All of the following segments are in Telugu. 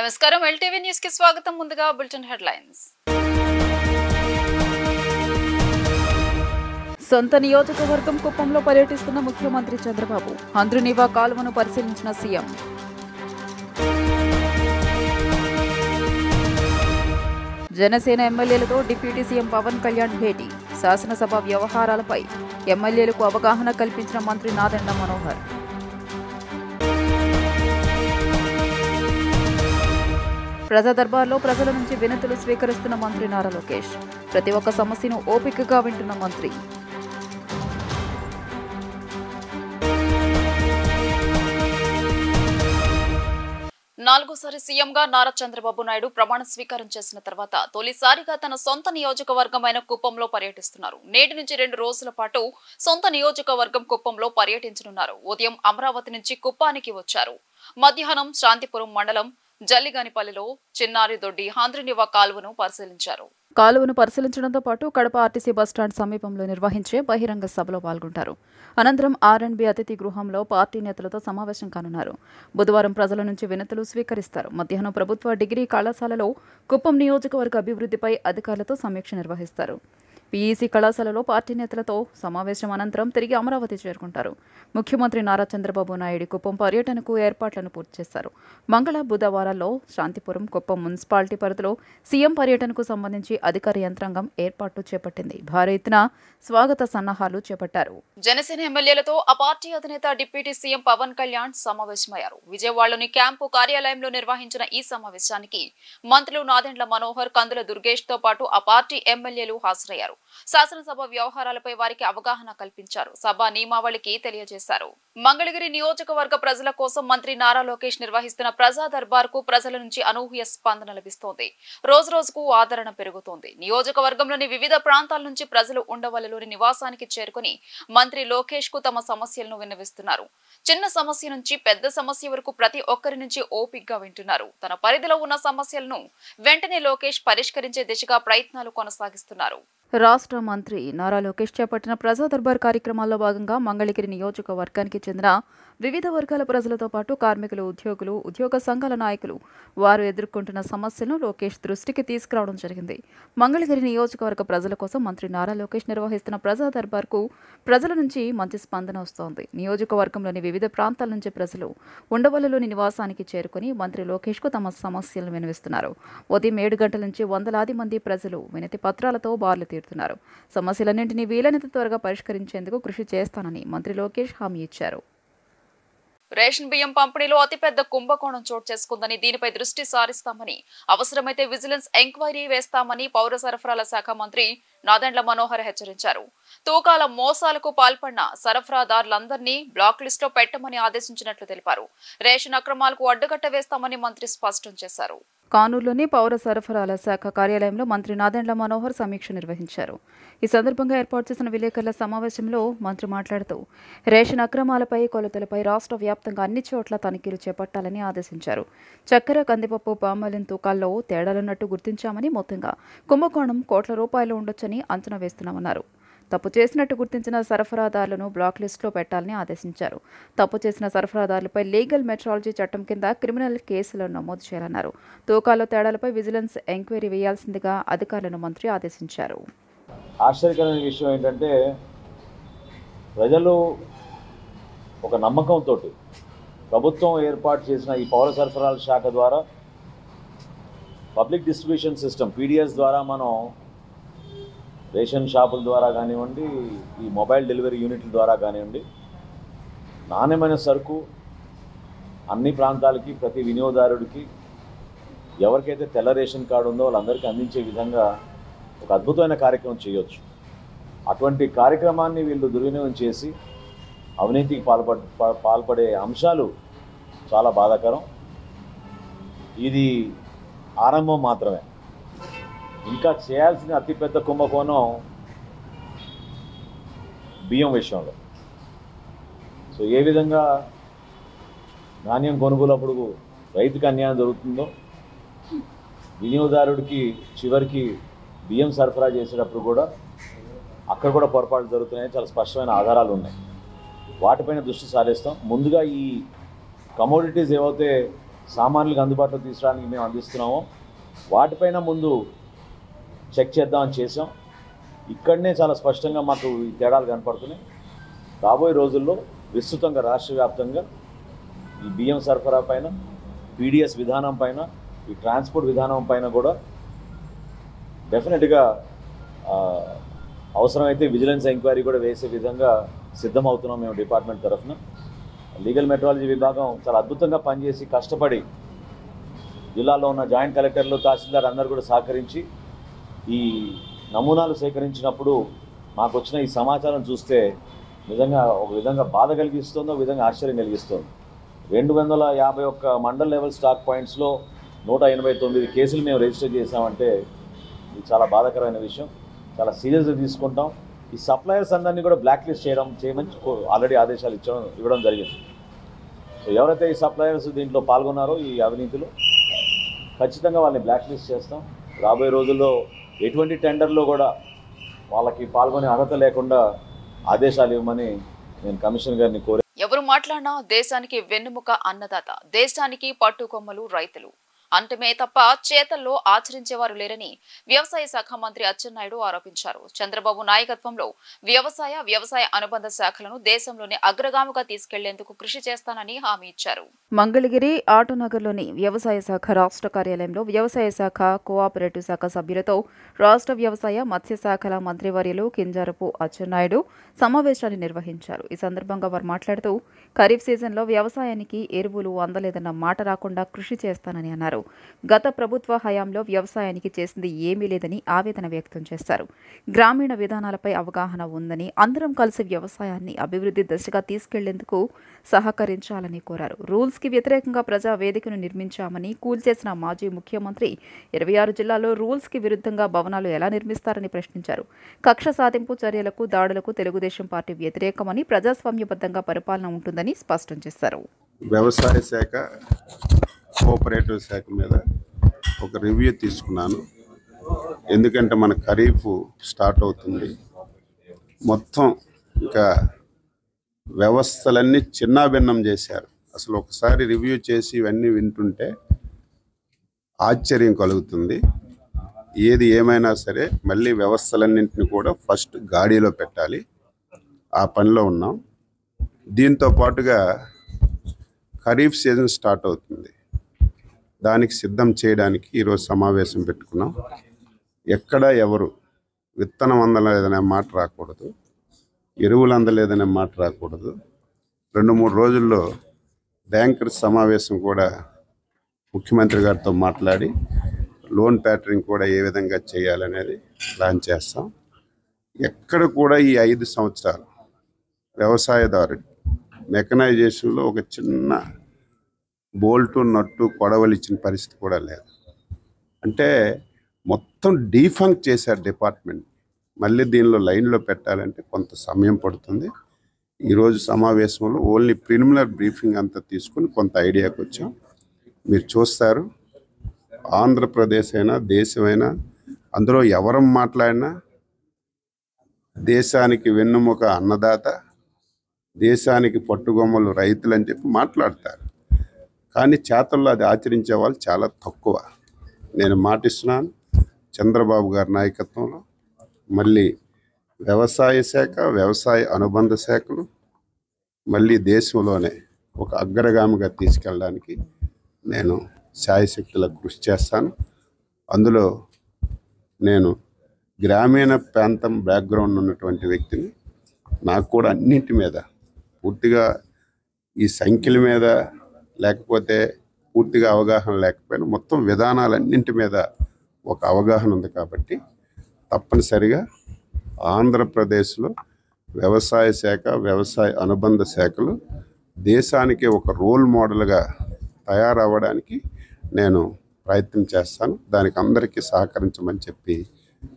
నమస్కారం ఎల్టీవీ న్యూస్ కి స్వాగతం ముందుగా బులెటిన్ హెడ్లైన్స్ సొంత నియోజకవర్గం కుప్పంలో పర్యటిస్తున్న ముఖ్యమంత్రి చంద్రబాబు హంద్రునివా కాలువను పరిశీలించిన సీఎం జనసేన ఎమ్మెల్యేలతో డిప్యూటీ సీఎం పవన్ కళ్యాణ్ భేటీ శాసనసభ వ్యవహారాలపై ఎమ్మెల్యేలకు అవగాహన కల్పించిన మంత్రి నాదెండ్ల మనోహర్ ప్రజా దర్బార్లో ప్రజల నుంచి వినతులు స్వీకరిస్తున్న మంత్రి నారా లోకేష్ ప్రతి ఒక్క సమస్యను ఓపికగా వింటున్న మంత్రి నాలుగోసారి సీఎంగా నారా చంద్రబాబు నాయుడు ప్రమాణ స్వీకారం చేసిన తర్వాత తొలిసారిగా తన సొంత నియోజకవర్గమైన కుప్పంలో పర్యటిస్తున్నారు. నేటి నుంచి 2 రోజుల పాటు సొంత నియోజకవర్గం కుప్పంలో పర్యటించనున్నారు. ఉదయం అమరావతి నుంచి కుప్పానికి వచ్చారు. మధ్యాహ్నం శాంతిపురం మండలం జల్లిగానిపల్లిలో చిన్నారి దొడ్డి హంద్రునివా కాలువను పరిశీలించారు. కాలువను పరిశీలించడంతో పాటు కడప ఆర్టీసీ బస్టాండ్ సమీపంలో నిర్వహించే బహిరంగ సభలో పాల్గొంటారు. అనంతరం ఆర్ఎండ్బి అతిథి గృహంలో పార్టీ నేతలతో సమావేశం కానున్నారు. బుధవారం ప్రజల నుంచి వినతులు స్వీకరిస్తారు. మధ్యాహ్నం ప్రభుత్వ డిగ్రీ కళాశాలలో కుప్పం నియోజకవర్గ అభివృద్ధిపై అధికారులతో సమీక్ష నిర్వహిస్తారు. పీఈసీ కళాశాలలో పార్టీ నేతలతో సమావేశం అనంతరం తిరిగి అమరావతి చేరుకుంటారు. ముఖ్యమంత్రి నారా చంద్రబాబు నాయుడు కుప్పం పర్యటనకు ఏర్పాట్లను పూర్తి చేశారు. మంగళ బుధవారాల్లో శాంతిపురం కుప్పం మున్సిపాలిటీ పరిధిలో సీఎం పర్యటనకు సంబంధించి అధికార యంత్రాంగం ఏర్పాట్లు చేపట్టింది. భారీ ఎత్తున స్వాగత సన్నాహాలు చేపట్టారు. జనసేన ఎమ్మెల్యేలతో ఆ పార్టీ అధినేత డిప్యూటీ సీఎం పవన్ కళ్యాణ్ సమావేశమయ్యారు. విజయవాడలోని క్యాంపు కార్యాలయంలో నిర్వహించిన ఈ సమావేశానికి మంత్రులు నాదెండ్ల మనోహర్, కందుల దుర్గేష్ తో పాటు ఆ పార్టీ ఎమ్మెల్యేలు హాజరయ్యారు. శాసనసభ వ్యవహారాలపై వారికి అవగాహన కల్పించారు. సభ నియమావళికి తెలియజేశారు. మంగళగిరి నియోజకవర్గ ప్రజల కోసం మంత్రి నారా లోకేష్ నిర్వహిస్తున్న ప్రజా దర్బార్ కు ప్రజల నుంచి అనూహ్య స్పందన లభిస్తోంది. రోజు రోజుకు ఆదరణ పెరుగుతోంది. నియోజకవర్గంలోని వివిధ ప్రాంతాల నుంచి ప్రజలు ఉండవల్లిలోని నివాసానికి చేరుకుని మంత్రి లోకేష్ కు తమ సమస్యలను విన్నవిస్తున్నారు. చిన్న సమస్య నుంచి పెద్ద సమస్య వరకు ప్రతి ఒక్కరి నుంచి ఓపికగా వింటున్నారు. తన పరిధిలో ఉన్న సమస్యలను వెంటనే లోకేష్ పరిష్కరించే దిశగా ప్రయత్నాలు కొనసాగిస్తున్నారు. రాష్ట్ర మంత్రి నారా లోకేష్ చేపట్టిన ప్రజా దర్బార్ కార్యక్రమాల్లో భాగంగా మంగళగిరి నియోజకవర్గానికి చెందిన వివిధ వర్గాల ప్రజలతో పాటు కార్మికులు, ఉద్యోగులు, ఉద్యోగ సంఘాల నాయకులు వారు ఎదుర్కొంటున్న సమస్యలను లోకేష్ దృష్టికి తీసుకురావడం జరిగింది. మంగళగిరి నియోజకవర్గ ప్రజల కోసం మంత్రి నారా లోకేష్ నిర్వహిస్తున్న ప్రజా దర్బార్కు ప్రజల నుంచి మంచి స్పందన వస్తోంది. నియోజకవర్గంలోని వివిధ ప్రాంతాల నుంచి ప్రజలు ఉండవల్లిలోని నివాసానికి చేరుకుని మంత్రి లోకేష్ కు తమ సమస్యలను వినిపిస్తున్నారు. ఉదయం 7 గంటల నుంచి వందలాది మంది ప్రజలు వినతి పత్రాలతో బార్లు తీరుతున్నారు. సమస్యలన్నింటినీ వీలైనంత త్వరగా పరిష్కరించేందుకు కృషి చేస్తానని మంత్రి లోకేష్ హామీ ఇచ్చారు. రేషన్ బియ్యం పంపిణీలో అతిపెద్ద కుంభకోణం చోటు చేసుకుందని, దీనిపై దృష్టి సారిస్తామని, అవసరమైతే విజిలెన్స్ ఎంక్వైరీ వేస్తామని పౌర సరఫరాల శాఖ మంత్రి నాదెండ్ల మనోహర్ హెచ్చరించారు. తూకాల మోసాలకు పాల్పడిన సరఫరాదారులందరినీ బ్లాక్ లిస్ట్ లో పెట్టమని ఆదేశించినట్లు తెలిపారు. రేషన్ అక్రమాలకు అడ్డుకట్ట వేస్తామని మంత్రి స్పష్టం చేశారు. కానూరులోని పౌర సరఫరాల శాఖ కార్యాలయంలో మంత్రి నాదెండ్ల మనోహర్ సమీక్ష నిర్వహించారు. ఈ సందర్భంగా ఏర్పాటు చేసిన విలేకరుల సమావేశంలో మంత్రి మాట్లాడుతూ రేషన్ అక్రమాలపై, కొలతలపై రాష్ట్ర వ్యాప్తంగా అన్ని చోట్ల తనిఖీలు చేపట్టాలని ఆదేశించారు. చక్కెర, కందిపప్పు, పామాయిల్ తూకాల్లో తేడాలున్నట్టు గుర్తించామని, మొత్తంగా కుంభకోణం కోట్ల రూపాయలు ఉండొచ్చని అంచనా వేస్తున్నామన్నారు. తప్పు చేసినట్టు గుర్తించిన సరఫరాదారులను బ్లాక్ లిస్టులో పెట్టాలని ఆదేశించారు. తప్పు చేసిన సరఫరాదారులపై లీగల్ మెట్రాలజీ చట్టం కింద క్రిమినల్ కేసులు నమోదు చేయాలన్నారు. తూకాల్లో తేడాలపై విజిలెన్స్ ఎంక్వైరీ వేయాల్సిందిగా అధికారులను మంత్రి ఆదేశించారు. ఆశ్చర్యకరమైన విషయం ఏంటంటే, ప్రజలు ఒక నమ్మకంతో ప్రభుత్వం ఏర్పాటు చేసిన ఈ పౌర సరఫరాల శాఖ ద్వారా పబ్లిక్ డిస్ట్రిబ్యూషన్ సిస్టమ్ పీడిఎస్ ద్వారా మనం రేషన్ షాపుల ద్వారా కానివ్వండి, ఈ మొబైల్ డెలివరీ యూనిట్ల ద్వారా కానివ్వండి, నాణ్యమైన సరుకు అన్ని ప్రాంతాలకి, ప్రతి వినియోగదారుడికి, ఎవరికైతే తెల్ల రేషన్ కార్డు ఉందో వాళ్ళందరికీ అందించే విధంగా ఒక అద్భుతమైన కార్యక్రమం చేయొచ్చు. అటువంటి కార్యక్రమాన్ని వీళ్ళు దుర్వినియోగం చేసి అవినీతికి పాల్పడే అంశాలు చాలా బాధాకరం. ఇది ఆరంభం మాత్రమే. ఇంకా చేయాల్సిన అతిపెద్ద కుంభకోణం బియ్యం విషయంలో. సో ఏ విధంగా ధాన్యం కొనుగోలప్పుడు రైతుకి అన్యాయం జరుగుతుందో, వినియోగదారుడికి చివరికి బియ్యం సరఫరా చేసేటప్పుడు కూడా అక్కడ కూడా పొరపాట్లు జరుగుతున్నాయని చాలా స్పష్టమైన ఆధారాలు ఉన్నాయి. వాటిపైన దృష్టి సారిస్తాం. ముందుగా ఈ కమోడిటీస్ ఏవైతే సామాన్యులకు అందుబాటులో తీసుకురావడానికి మేము అందిస్తున్నామో వాటిపైన ముందు చెక్ చేద్దామని చేసాం. ఇక్కడనే చాలా స్పష్టంగా మాకు ఈ తేడాలు కనపడుతున్నాయి. రాబోయే రోజుల్లో విస్తృతంగా రాష్ట్ర వ్యాప్తంగా ఈ బియ్యం సరఫరా పైన, పీడిఎస్ విధానం పైన, ఈ ట్రాన్స్పోర్ట్ విధానం పైన కూడా డెఫినెట్గా అవసరమైతే విజిలెన్స్ ఎంక్వైరీ కూడా వేసే విధంగా సిద్ధమవుతున్నాం మేము డిపార్ట్మెంట్ తరఫున. లీగల్ మెట్రాలజీ విభాగం చాలా అద్భుతంగా పనిచేసి కష్టపడి జిల్లాలో ఉన్న జాయింట్ కలెక్టర్లు, తహసీల్దార్ అందరూ కూడా సహకరించి ఈ నమూనాలు సేకరించినప్పుడు మాకు వచ్చిన ఈ సమాచారం చూస్తే నిజంగా ఒక విధంగా బాధ కలిగిస్తుంది, ఒక విధంగా ఆశ్చర్యం కలిగిస్తుంది. 251 మండల్ లెవెల్ స్టాక్ పాయింట్స్లో 189 కేసులు మేము రిజిస్టర్ చేసామంటే ఇది చాలా బాధాకరమైన విషయం. చాలా సీరియస్గా తీసుకుంటాం. ఈ సప్లయర్స్ అందరినీ కూడా బ్లాక్ లిస్ట్ చేయమని ఆల్రెడీ ఆదేశాలు ఇవ్వడం జరిగింది. సో ఎవరైతే ఈ సప్లయర్స్ దీంట్లో పాల్గొన్నారో ఈ అవినీతిలో ఖచ్చితంగా వాళ్ళని బ్లాక్ లిస్ట్ చేస్తాం. రాబోయే రోజుల్లో ఎటువంటి టెండర్లో కూడా వాళ్ళకి పాల్గొనే అర్హత లేకుండా ఆదేశాలు ఇవ్వమని నేను కమిషనర్ గారిని కోరాను. ఎవరు మాట్లాడినా దేశానికి వెన్నెముక అన్నదాత, దేశానికి పట్టుకొమ్మలు రైతులు అంటమే తప్ప చేతల్లో ఆచరించేవారు లేరని వ్యవసాయ శాఖ మంత్రి అచ్చెన్నాయుడు ఆరోపించారు. చంద్రబాబు నాయకత్వంలో వ్యవసాయ అనుబంధ శాఖలను దేశంలోనే అగ్రగామిగా తీసుకెళ్లేందుకు కృషి చేస్తానని హామీ ఇచ్చారు. మంగళగిరి ఆటోనగర్లోని వ్యవసాయ శాఖ రాష్ట్ర కార్యాలయంలో వ్యవసాయ శాఖ, కోఆపరేటివ్ శాఖ సభ్యులతో రాష్ట్ర వ్యవసాయ, మత్స్య శాఖల మంత్రివర్యులు కింజారపు అచ్చెన్నాయుడు సమావేశాన్ని నిర్వహించారు. ఈ సందర్భంగా వారు మాట్లాడుతూ ఖరీఫ్ సీజన్లో వ్యవసాయానికి ఎరువులు అందలేదన్న మాట రాకుండా కృషి చేస్తానని అన్నారు. గత ప్రభుత్వ హయాంలో వ్యవసాయానికి చేసింది ఏమీ లేదని ఆవేదన వ్యక్తం చేశారు. గ్రామీణ విధానాలపై అవగాహన ఉందని, అందరం కలిసి వ్యవసాయాన్ని అభివృద్ధి దశగా తీసుకెళ్లేందుకు సహకరించాలని కోరారు. రూల్స్ కి వ్యతిరేకంగా ప్రజా వేదికను నిర్మించామని, కూల్చేసిన మాజీ ముఖ్యమంత్రి 26 జిల్లాల్లో రూల్స్ కి విరుద్ధంగా భవనాలు ఎలా నిర్మిస్తారని ప్రశ్నించారు. కక్ష సాధింపు చర్యలకు, దాడులకు తెలుగుదేశం పార్టీ వ్యతిరేకమని, ప్రజాస్వామ్యబద్ధంగా పరిపాలన ఉంటుందని స్పష్టం చేశారు. వ్యవసాయ శాఖ, కోఆపరేటివ్ శాఖ మీద ఒక రివ్యూ తీసుకున్నాను. ఎందుకంటే మన ఖరీఫ్ స్టార్ట్ అవుతుంది. మొత్తం ఇంకా వ్యవస్థలన్నీ చిన్నాభిన్నం చేశారు. అసలు ఒకసారి రివ్యూ చేసి ఇవన్నీ వింటుంటే ఆశ్చర్యం కలుగుతుంది. ఏది ఏమైనా సరే మళ్ళీ వ్యవస్థలన్నింటినీ కూడా ఫస్ట్ గాడిలో పెట్టాలి. ఆ పనిలో ఉన్నాం. దీంతో పాటుగా ఖరీఫ్ సీజన్ స్టార్ట్ అవుతుంది. దానికి సిద్ధం చేయడానికి ఈరోజు సమావేశం పెట్టుకున్నాం. ఎక్కడ ఎవరు విత్తనం అందలేదనే మాట రాకూడదు, ఎరువులు అందలేదనే మాట రాకూడదు. 2-3 రోజుల్లో బ్యాంకర్స్ సమావేశం కూడా ముఖ్యమంత్రి గారితో మాట్లాడి లోన్ ప్యాటర్నింగ్ కూడా ఏ విధంగా చేయాలనేది ప్లాన్ చేస్తాం. ఎక్కడ కూడా ఈ 5 సంవత్సరాలు వ్యవసాయదారుడు మెకనైజేషన్లో ఒక చిన్న బోల్టు, నట్టు, కొడవలు ఇచ్చిన పరిస్థితి కూడా లేదు. అంటే మొత్తం డీఫంక్ చేశారు డిపార్ట్మెంట్. మళ్ళీ దీనిలో లైన్లో పెట్టాలంటే కొంత సమయం పడుతుంది. ఈరోజు సమావేశంలో ఓన్లీ ప్రిలిమినరీ బ్రీఫింగ్ అంతా తీసుకుని కొంత ఐడియాకి వచ్చాం. మీరు చూస్తారు, ఆంధ్రప్రదేశ్ అయినా దేశమైనా అందులో ఎవరం మాట్లాడినా దేశానికి వెన్నుముక అన్నదాత, దేశానికి పట్టుగొమ్మలు రైతులు అని చెప్పి మాట్లాడతారు. కానీ చేతల్లో అది ఆచరించే వాళ్ళు చాలా తక్కువ. నేను మాటిస్తున్నాను, చంద్రబాబు గారి నాయకత్వంలో మళ్ళీ వ్యవసాయ శాఖ, వ్యవసాయ అనుబంధ శాఖలు మళ్ళీ దేశంలోనే ఒక అగ్రగామిగా తీసుకెళ్ళడానికి నేను శాయశక్తులకు కృషి చేస్తాను. అందులో నేను గ్రామీణ ప్రాంతం బ్యాక్గ్రౌండ్ ఉన్నటువంటి వ్యక్తిని. నాకు కూడా అన్నింటి మీద పూర్తిగా ఈ సంఖ్యల మీద లేకపోతే పూర్తిగా అవగాహన లేకపోయినా మొత్తం విధానాలన్నింటి మీద ఒక అవగాహన ఉంది. కాబట్టి తప్పనిసరిగా ఆంధ్రప్రదేశ్లో వ్యవసాయ శాఖ, వ్యవసాయ అనుబంధ శాఖలు దేశానికి ఒక రోల్ మోడల్గా తయారవ్వడానికి నేను ప్రయత్నం చేస్తాను. దానికి అందరికీ సహకరించమని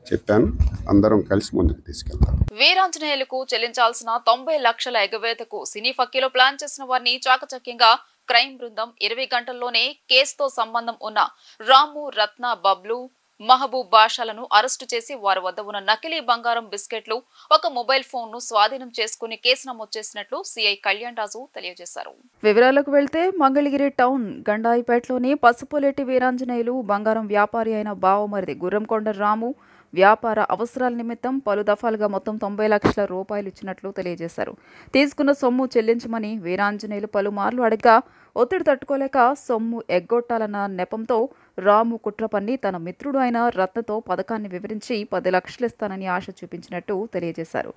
చెప్పాను. అందరం కలిసి ముందుకు తీసుకెళ్తాం. వీరాంజనేయులకు చెల్లించాల్సిన 90 లక్షల ఎగవేతకు సినీ ఫక్కీలో ప్లాన్ చేసిన వారిని చాకచక్యంగా క్రైమ్ బృందం 20 గంటల్లోనే కేసుతో సంబంధం ఉన్న రాము, రత్న, బబ్లు, మహబూబ్ బాషాలను అరెస్టు చేసి వారి వద్ద ఉన్న నకిలీ బంగారం బిస్కెట్లు ఒక మొబైల్ ఫోన్ ను స్వాధీనం చేసుకుని కేసు నమోదు చేసినట్లు సిఐ కళ్యాణ్ రాజు తెలియజేశారు. వివరాలకు వెళ్తే మంగళగిరి టౌన్ గండాయిపేటలోని పసుపులేటి వీరాంజనేయులు బంగారం వ్యాపారి అయిన బావమరిది గుర్రంకొండ రాము వ్యాపార అవసరాల నిమిత్తం పలు దఫాలుగా మొత్తం 90 లక్షల రూపాయలు ఇచ్చినట్లు తెలియజేశారు. తీసుకున్న సొమ్ము చెల్లించమని వీరాంజనేయులు పలుమార్లు అడగ్గా ఒత్తిడి తట్టుకోలేక సొమ్ము ఎగ్గొట్టాలన్న నెపంతో రాము కుట్ర పన్ని తన మిత్రుడు అయిన రత్నతో పథకాన్ని వివరించి 10 లక్షలు ఇస్తానని ఆశ చూపించినట్టు తెలియజేశారు.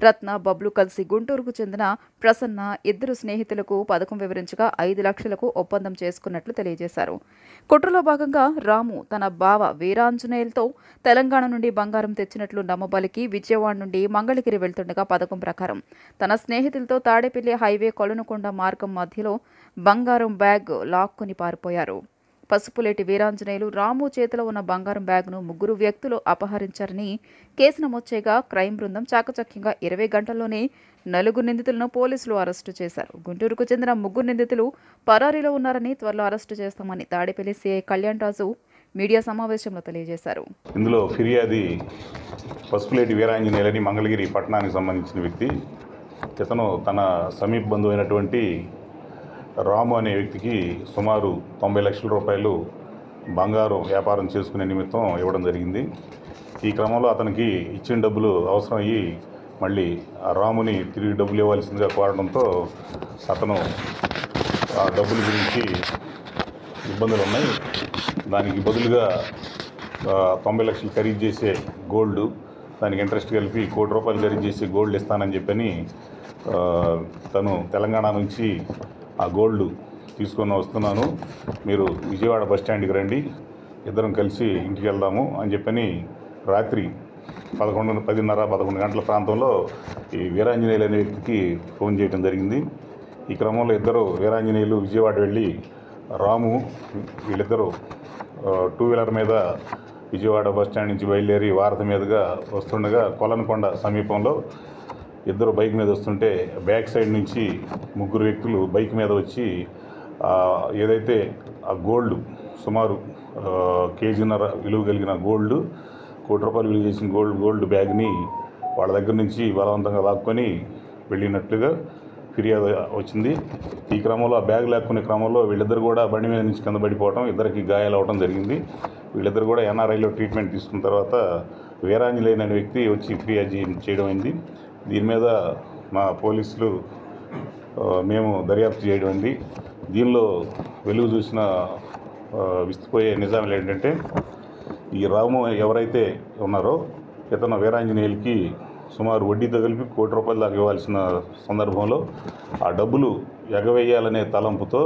రత్న, బబ్లు కలిసి గుంటూరుకు చెందిన ప్రసన్న ఇద్దరు స్నేహితులకు పథకం వివరించగా 5 లక్షలకు ఒప్పందం చేసుకున్నట్లు తెలియజేశారు. కుట్రలో భాగంగా రాము తన బావ వీరాంజనేయులతో తెలంగాణ నుండి బంగారం తెచ్చినట్లు నమ్మబలికి విజయవాడ నుండి మంగళగిరి వెళ్తుండగా పథకం ప్రకారం తన స్నేహితులతో తాడేపల్లి హైవే కొలనుకొండ మార్గం మధ్యలో బంగారం బ్యాగ్ లాక్కుని పారిపోయారు. పసుపులేటి వీరాంజనేయులు రాము చేతిలో ఉన్న బంగారం బ్యాగ్ను 3 వ్యక్తులు అపహరించారని కేసు నమోదు చేయగా క్రైమ్ బృందం చాకచక్యంగా 20 గంటల్లోనే 4 నిందితులను పోలీసులు అరెస్టు చేశారు. గుంటూరుకు చెందిన 3 నిందితులు పరారీలో ఉన్నారని త్వరలో అరెస్టు చేస్తామని తాడేపల్లి సిఐ కళ్యాణ్ రాజు మీడియా సమావేశంలో తెలియజేశారు. ఇందులో ఫిర్యాది పసుపులేటి వీరాంజనేయులని మంగళగిరి పట్టణానికి సంబంధించిన వ్యక్తి. ఇతను తన సమీప బంధువు అయినటువంటి రాము అనే వ్యక్తికి సుమారు 90 లక్షల రూపాయలు బంగారం వ్యాపారం చేసుకునే నిమిత్తం ఇవ్వడం జరిగింది. ఈ క్రమంలో అతనికి ఇచ్చిన డబ్బులు అవసరం అయ్యి మళ్ళీ ఆ రాముని తిరిగి డబ్బులు ఇవ్వాల్సిందిగా కోరడంతో అతను ఆ డబ్బుల గురించి ఇబ్బందులు ఉన్నాయి, దానికి బదులుగా 90 లక్షలు ఖరీదు చేసే గోల్డ్, దానికి ఇంట్రెస్ట్ కలిపి 1 కోటి రూపాయలు ఖరీదు చేసి గోల్డ్ ఇస్తానని చెప్పని తను తెలంగాణ నుంచి ఆ గోల్డ్ తీసుకొని వస్తున్నాను, మీరు విజయవాడ బస్ స్టాండ్కి రండి, ఇద్దరం కలిసి ఇంటికి వెళ్దాము అని చెప్పని రాత్రి 10:30-11 గంటల ప్రాంతంలో ఈ వీరాంజనేయులు అనే వ్యక్తికి ఫోన్ చేయడం జరిగింది. ఈ క్రమంలో ఇద్దరు వీరాంజనేయులు విజయవాడ వెళ్ళి రాము వీళ్ళిద్దరూ 2 వీలర్ మీద విజయవాడ బస్ స్టాండ్ నుంచి బయలుదేరి వారధి మీదుగా వస్తుండగా కొలనుకొండ సమీపంలో ఇద్దరు బైక్ మీద వస్తుంటే బ్యాక్ సైడ్ నుంచి 3 వ్యక్తులు బైక్ మీద వచ్చి ఏదైతే ఆ గోల్డ్ సుమారు కేజీన్నర విలువ కలిగిన గోల్డ్, 1 కోటి రూపాయలు విలువ చేసిన గోల్డ్ బ్యాగ్ని వాళ్ళ దగ్గర నుంచి బలవంతంగా లాక్కొని వెళ్ళినట్లుగా ఫిర్యాదు వచ్చింది. ఈ క్రమంలో ఆ బ్యాగ్ లాక్కునే క్రమంలో వీళ్ళిద్దరు కూడా బండి మీద నుంచి కింద పడిపోవడం, ఇద్దరికి గాయాలు అవడం జరిగింది. వీళ్ళిద్దరు కూడా ఎన్ఆర్ఐలో ట్రీట్మెంట్ తీసుకున్న తర్వాత వీరాంజనేయులు అనే వ్యక్తి వచ్చి ఫిర్యాదు చేయడం అయింది. దీని మీద మా పోలీసులు మేము దర్యాప్తు చేయడం అయింది. దీనిలో వెలుగు చూసిన విస్తుపోయే నిజాలు ఏంటంటే, ఈ రాము ఎవరైతే ఉన్నారో ఇతను వీరాంజనేయులకి సుమారు వడ్డీతో కలిపి 1 కోటి రూపాయలు దాకా ఇవ్వాల్సిన సందర్భంలో ఆ డబ్బులు ఎగవేయాలనే తలంపుతో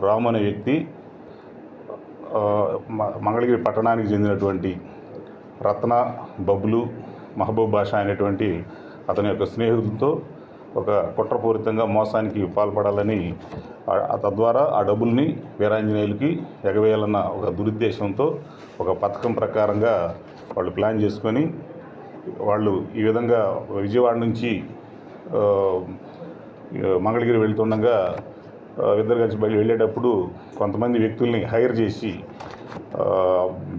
రాము అనే వ్యక్తి మంగళగిరి పట్టణానికి చెందినటువంటి రత్న, బబ్లు, మహబూబ్ బాషా అనేటువంటి అతని యొక్క స్నేహితులతో ఒక కుట్రపూరితంగా మోసానికి పాల్పడాలని తద్వారా ఆ డబ్బుల్ని వీరాంజనేయులకి ఎగవేయాలన్న ఒక దురుద్దేశంతో ఒక పథకం ప్రకారంగా వాళ్ళు ప్లాన్ చేసుకొని వాళ్ళు ఈ విధంగా విజయవాడ నుంచి మంగళగిరి వెళ్తుండగా ఇద్దరు కలిసి వెళ్ళేటప్పుడు కొంతమంది వ్యక్తుల్ని హైర్ చేసి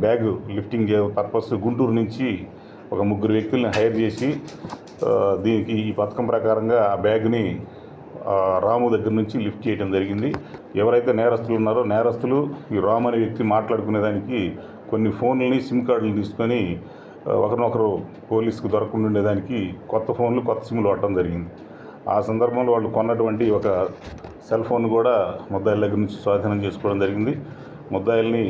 బ్యాగ్ లిఫ్టింగ్ పర్పస్ గుంటూరు నుంచి ఒక 3 వ్యక్తుల్ని హైర్ చేసి దీనికి ఈ పథకం ప్రకారంగా ఆ బ్యాగ్ని రాము దగ్గర నుంచి లిఫ్ట్ చేయడం జరిగింది. ఎవరైతే నేరస్తులు ఉన్నారో నేరస్తులు ఈ రాము అనే వ్యక్తి మాట్లాడుకునేదానికి కొన్ని ఫోన్లని, సిమ్ కార్డులు తీసుకొని ఒకరినొకరు పోలీసుకు దొరకకుండా ఉండేదానికి కొత్త ఫోన్లు, కొత్త సిమ్లు వాడటం జరిగింది. ఆ సందర్భంలో వాళ్ళు కొన్నటువంటి ఒక సెల్ ఫోన్ కూడా ముద్దాయిల దగ్గర నుంచి స్వాధీనం చేసుకోవడం జరిగింది. ముద్దాయిల్ని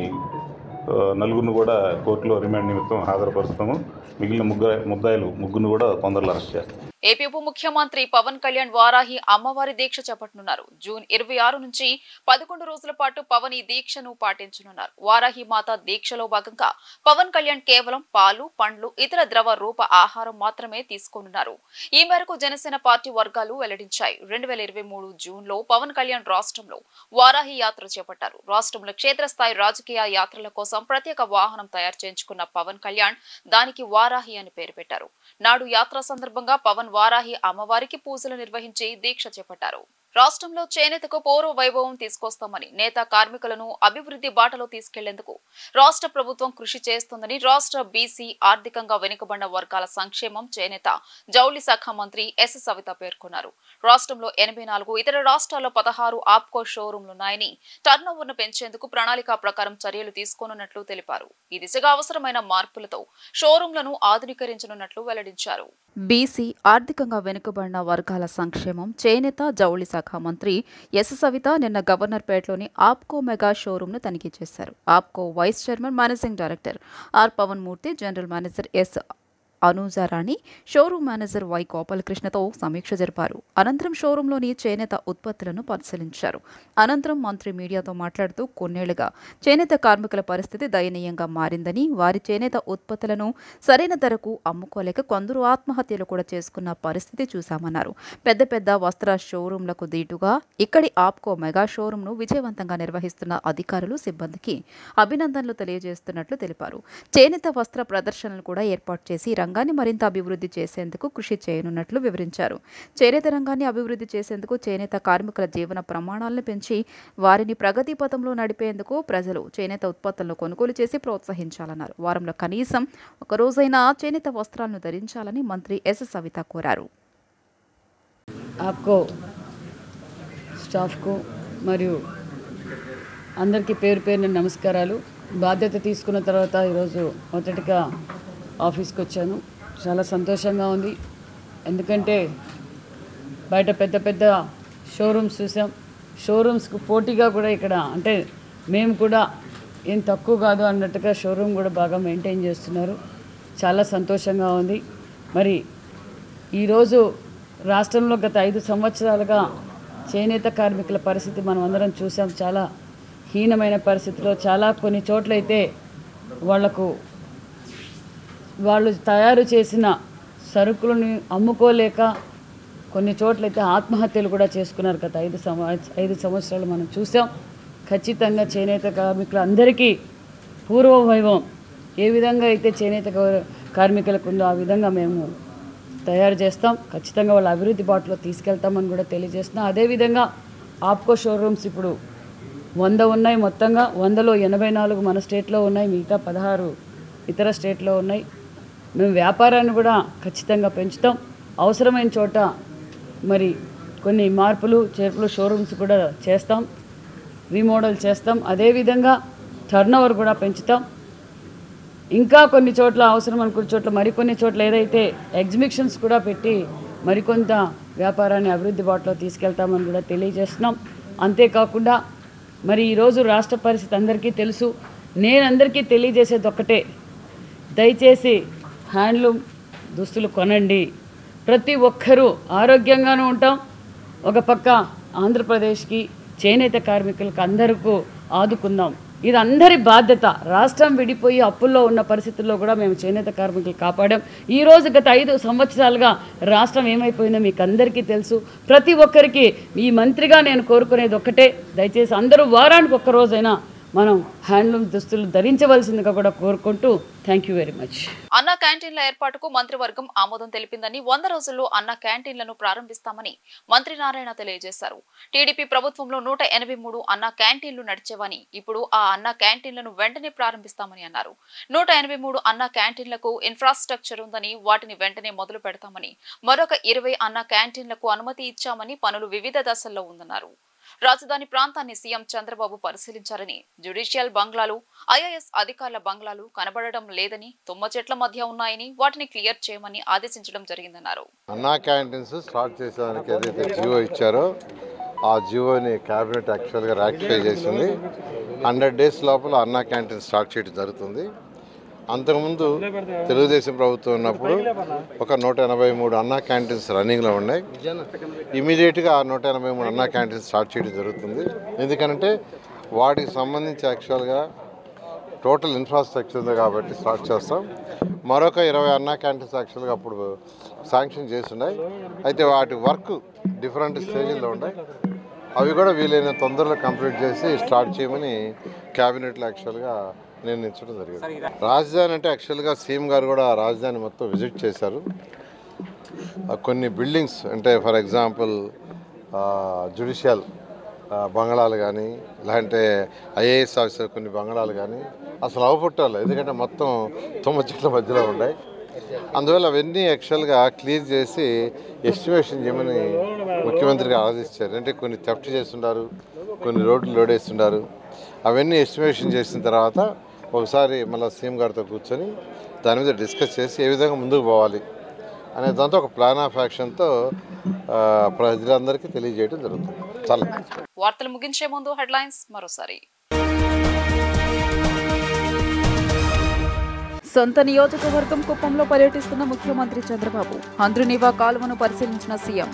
4 కూడా కోర్టులో రిమాండ్ నిమిత్తం హాజరుపరుస్తాము. మిగిలిన ముద్దాయిలు 3 కూడా తొందరలో అరెస్ట్ చేస్తాం. ఏపీ ఉప ముఖ్యమంత్రి పవన్ కళ్యాణ్ వారాహి అమ్మవారి దీక్ష చేపట్టనున్నారు. జూన్ 26 నుంచి 11 రోజుల పాటు పవన్ ఈ దీక్షను పాటించనున్నారు. వారాహి మాత దీక్షలో భాగంగా పవన్ కళ్యాణ్ కేవలం పాలు, పండ్లు, ఇతర ద్రవ రూప ఆహారం మాత్రమే తీసుకోనున్నారు. ఈ మేరకు జనసేన పార్టీ వర్గాలు వెల్లడించాయి. 2023 జూన్ లో పవన్ కళ్యాణ్ రాష్ట్రంలో వారాహి యాత్ర చేపట్టారు. రాష్ట్రంలో క్షేత్రస్థాయి రాజకీయ యాత్రల కోసం ప్రత్యేక వాహనం తయారు చేయించుకున్న పవన్ కళ్యాణ్ దానికి వారాహి అని పేరు పెట్టారు. నాడు యాత్ర సందర్భంగా పవన్ వారాహి అమ్మవారికి పూజలు నిర్వహించి దీక్ష చేపట్టారు. రాష్ట్రంలో చేనేతకు పూర్వ వైభవం తీసుకొస్తామని నేత కార్మికులను అభివృద్ధి బాటలో తీసుకెళ్లేందుకు రాష్ట్ర ప్రభుత్వం కృషి చేస్తుందని రాష్ట్ర బీసీ ఆర్థికంగా వెనుకబడిన వర్గాల సంక్షేమం చేనేత జౌళి శాఖ మంత్రి ఎస్ సవిత పేర్కొన్నారు. రాష్ట్రంలో 84, ఇతర రాష్ట్రాల్లో 16 ఆప్కో షోరూంలున్నాయని, టర్నోవర్ను పెంచేందుకు ప్రణాళిక ప్రకారం చర్యలు తీసుకోనున్నట్లు తెలిపారు. ఈ దిశగా అవసరమైన మార్పులతో షోరూంలను ఆధునీకరించనున్నట్లు వెల్లడించారు. బీసీ ఆర్థికంగా వెనుకబడిన వర్గాల సంక్షేమం చేనేత జౌళి శాఖ మంత్రి ఎస్ సవిత నిన్న గవర్నర్పేటలోని ఆప్కో మెగా షోరూంను తనిఖీ చేశారు. APCO vice chairman managing director R Pavan Murthy, general manager S Anujarani, showroom manager Y గోపాలకృష్ణతో సమీక్ష జరిపారు. అనంతరం షోరూంలోని చేనేత ఉత్పత్తులను పరిశీలించారు. అనంతరం మంత్రి మీడియాతో మాట్లాడుతూ కొన్నేళ్లుగా చేనేత కార్మికుల పరిస్థితి దయనీయంగా మారిందని, వారి చేనేత ఉత్పత్తులను సరైన ధరకు అమ్ముకోలేక కొందరు ఆత్మహత్యలు కూడా చేసుకున్న పరిస్థితి చూశామన్నారు. పెద్ద పెద్ద వస్త్ర షోరూంలకు దీటుగా ఇక్కడి ఆప్కో మెగా షోరూంను విజయవంతంగా నిర్వహిస్తున్న అధికారులు, సిబ్బందికి అభినందనలు తెలియజేస్తున్నట్లు తెలిపారు. చేనేత వస్త్ర ప్రదర్శనలు కూడా ఏర్పాటు చేసి రంగాన్ని మరింత అభివృద్ధి చేసేందుకు కృషి చేయనున్నట్లు వివరించారు. చేనేత రంగాన్ని అభివృద్ధి చేసేందుకు చేనేత కార్మికుల జీవన ప్రమాణాలను పెంచి వారిని ప్రగతి పథంలో నడిపేందుకు ప్రజలు చేనేత ఉత్పత్తులను కొనుగోలు చేసి ప్రోత్సహించాలన్నారు. వారంలో కనీసం ఒక రోజైనా చేనేత వస్త్రాలను ధరించాలని మంత్రి ఎస్ సవిత కోరారు. ఆప్కో స్టాఫ్కు మరియు అందరికీ పేరు పేరున నమస్కారాలు. బాధ్యత తీసుకున్న తర్వాత ఈరోజు మొదటిగా ఆఫీస్కి వచ్చాను. చాలా సంతోషంగా ఉంది. ఎందుకంటే బయట పెద్ద పెద్ద షోరూమ్స్ చూసాం. షోరూమ్స్కు పోటీగా కూడా ఇక్కడ అంటే మేము కూడా ఏం తక్కువ కాదు అన్నట్టుగా షోరూమ్ కూడా బాగా మెయింటైన్ చేస్తున్నారు. చాలా సంతోషంగా ఉంది. మరి ఈరోజు రాష్ట్రంలో గత 5 సంవత్సరాలుగా చేనేత కార్మికుల పరిస్థితి మనం అందరం చూసాం. చాలా హీనమైన పరిస్థితిలో, చాలా కొన్ని చోట్లయితే వాళ్ళు తయారు చేసిన సరుకులను అమ్ముకోలేక కొన్ని చోట్లయితే ఆత్మహత్యలు కూడా చేసుకున్నారు. గత 5 సంవత్సరాలు మనం చూసాం. ఖచ్చితంగా చేనేత కార్మికులు అందరికీ పూర్వ వైభవం ఏ విధంగా అయితే చేనేత కార్మికులకు ఉందో ఆ విధంగా మేము తయారు చేస్తాం. ఖచ్చితంగా వాళ్ళ అభివృద్ధి బాటలో తీసుకెళ్తామని కూడా తెలియజేస్తున్నాం. అదేవిధంగా ఆప్కో షోరూమ్స్ ఇప్పుడు 100 ఉన్నాయి. మొత్తంగా 100లో 84 మన స్టేట్లో ఉన్నాయి, మిగతా 16 ఇతర స్టేట్లో ఉన్నాయి. మేము వ్యాపారాన్ని కూడా ఖచ్చితంగా పెంచుతాం. అవసరమైన చోట మరి కొన్ని మార్పులు చేర్పులు షోరూమ్స్ కూడా చేస్తాం, రీమోడల్ చేస్తాం. అదేవిధంగా టర్నోవర్ కూడా పెంచుతాం. ఇంకా కొన్ని చోట్ల అవసరం అనుకున్న చోట్ల మరికొన్ని చోట్ల ఏదైతే ఎగ్జిబిషన్స్ కూడా పెట్టి మరికొంత వ్యాపారాన్ని అభివృద్ధి బాటలో తీసుకెళ్తామని కూడా తెలియజేస్తున్నాం. అంతేకాకుండా మరి ఈరోజు రాష్ట్ర పరిస్థితి అందరికీ తెలుసు. నేను అందరికీ తెలియజేసేది ఒక్కటే, దయచేసి హ్యాండ్లూమ్ దుస్తులు కొనండి. ప్రతి ఒక్కరూ ఆరోగ్యంగానూ ఉంటాం. ఒక పక్క ఆంధ్రప్రదేశ్కి చేనేత కార్మికులకు అందరికీ ఆదుకుందాం. ఇది అందరి బాధ్యత. రాష్ట్రం విడిపోయి అప్పుల్లో ఉన్న పరిస్థితుల్లో కూడా మేము చేనేత కార్మికులు కాపాడాం. ఈరోజు గత 5 సంవత్సరాలుగా రాష్ట్రం ఏమైపోయిందో మీకు అందరికీ తెలుసు. ప్రతి ఒక్కరికి ఈ మంత్రిగా నేను కోరుకునేది ఒక్కటే, దయచేసి అందరూ వారానికి ఒక్క రోజైనా మనం హ్యాండ్లూమ్ దుస్తులు ధరించవలసిందిగా కూడా కోరుకుంటూ థ్యాంక్ యూ వెరీ మచ్. అన్న క్యాంటీన్ల ఏర్పాటుకు మంత్రివర్గం ఆమోదం తెలిపిందని, 100 రోజుల్లో అన్న క్యాంటీన్లను ప్రారంభిస్తామని మంత్రి నారాయణ తెలియజేశారు. టీడీపీ ప్రభుత్వంలో 183 అన్న క్యాంటీన్లు నడిచేవని, ఇప్పుడు ఆ అన్న క్యాంటీన్లను వెంటనే ప్రారంభిస్తామని అన్నారు. 183 అన్న క్యాంటీన్లకు ఇన్ఫ్రాస్ట్రక్చర్ ఉందని, వాటిని వెంటనే మొదలు పెడతామని, మరొక 20 అన్న క్యాంటీన్లకు అనుమతి ఇచ్చామని, పనులు వివిధ దశల్లో ఉందన్నారు. రాజధాని ప్రాంతాన్ని సీఎం చంద్రబాబు పరిశీలించారని, జ్యుడిషియల్ బంగ్లాలు, ఐఏఎస్ అధికారుల బంగ్లాలు కనబడడం లేదని, తుమ్మ చెట్ల మధ్య ఉన్నాయని, వాటిని క్లియర్ చేయమని ఆదేశించడం జరిగిందన్నారు. అన్నా క్యాంటీన్స్ స్టార్ట్ చేసేదానికి ఏదైతే జియో ఇచ్చారో ఆ జియోని క్యాబినెట్ యాక్చువల్గా రాటిఫై చేసింది. 100 days లోపల అన్నా క్యాంటీన్ స్టార్ట్ చేయడం జరుగుతుంది. అంతకుముందు తెలుగుదేశం ప్రభుత్వం ఉన్నప్పుడు ఒక 183 అన్నా క్యాంటీన్స్ రన్నింగ్లో ఉన్నాయి. ఇమీడియట్గా ఆ 183 అన్నా క్యాంటీన్స్ స్టార్ట్ చేయడం జరుగుతుంది. ఎందుకంటే వాటికి సంబంధించి యాక్చువల్గా టోటల్ ఇన్ఫ్రాస్ట్రక్చర్ ఉంది కాబట్టి స్టార్ట్ చేస్తాం. మరొక 20 అన్నా క్యాంటీన్స్ యాక్చువల్గా అప్పుడు శాంక్షన్ చేస్తున్నాయి. అయితే వాటి వర్క్ డిఫరెంట్ స్టేజ్లో ఉన్నాయి. అవి కూడా వీలైన తొందరలో కంప్లీట్ చేసి స్టార్ట్ చేయమని క్యాబినెట్లో యాక్చువల్గా నిర్ణయించడం జరిగింది. రాజధాని అంటే యాక్చువల్గా సీఎం గారు కూడా రాజధాని మొత్తం విజిట్ చేశారు. కొన్ని బిల్డింగ్స్ అంటే ఫర్ ఎగ్జాంపుల్ జ్యుడిషియల్ బంగళాలు కానీ లేదంటే ఐఏఎస్ ఆఫీసర్ కొన్ని బంగళాలు కానీ అసలు అవపట్టాలి, ఎందుకంటే మొత్తం తుమ్మ చెట్ల మధ్యలో ఉన్నాయి. అందువల్ల అవన్నీ యాక్చువల్గా క్లియర్ చేసి ఎస్టిమేషన్ చేయమని ముఖ్యమంత్రికి ఆదేశించారు. అంటే కొన్ని థెఫ్ట్ చేస్తుంటారు, కొన్ని రోడ్లు లోడ్ వేస్తుంటారు. అవన్నీ ఎస్టిమేషన్ చేసిన తర్వాత ఒకసారి మళ్ళీ సీఎం గారితో కూర్చొని దాని మీద డిస్కస్ చేసి ఏ విధంగా ముందుకు పోవాలి అనే దాంతో ఒక ప్లాన్ ఆఫ్ యాక్షన్తో ప్రజలందరికీ తెలియజేయడం జరుగుతుంది. చాలా వార్తలు ముగించే ముందు హెడ్లైన్స్ మరోసారి. సొంత నియోజకవర్గం కుప్పంలో పర్యటిస్తున్న ముఖ్యమంత్రి చంద్రబాబు. హంద్రునివా కాలువను పరిశీలించిన సీఎం.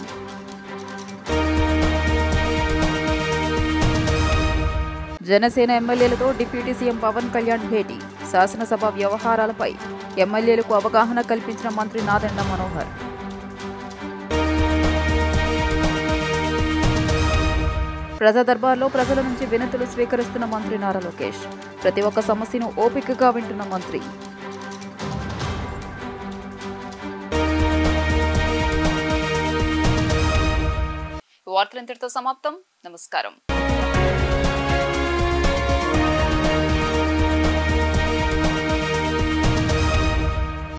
జనసేన ఎమ్మెల్యేలతో డిప్యూటీ సీఎం పవన్ కళ్యాణ్ భేటీ. శాసనసభ వ్యవహారాలపై ఎమ్మెల్యేలకు అవగాహన కల్పించిన మంత్రి నాదెండ్ల మనోహర్. ప్రజా దర్బార్లో ప్రజల నుంచి వినతులు స్వీకరిస్తున్న మంత్రి నారా లోకేష్. ప్రతి ఒక్క సమస్యను ఓపికగా వింటున్న మంత్రి. వార్తలు ఇంతటితో సమాప్తం. నమస్కారం.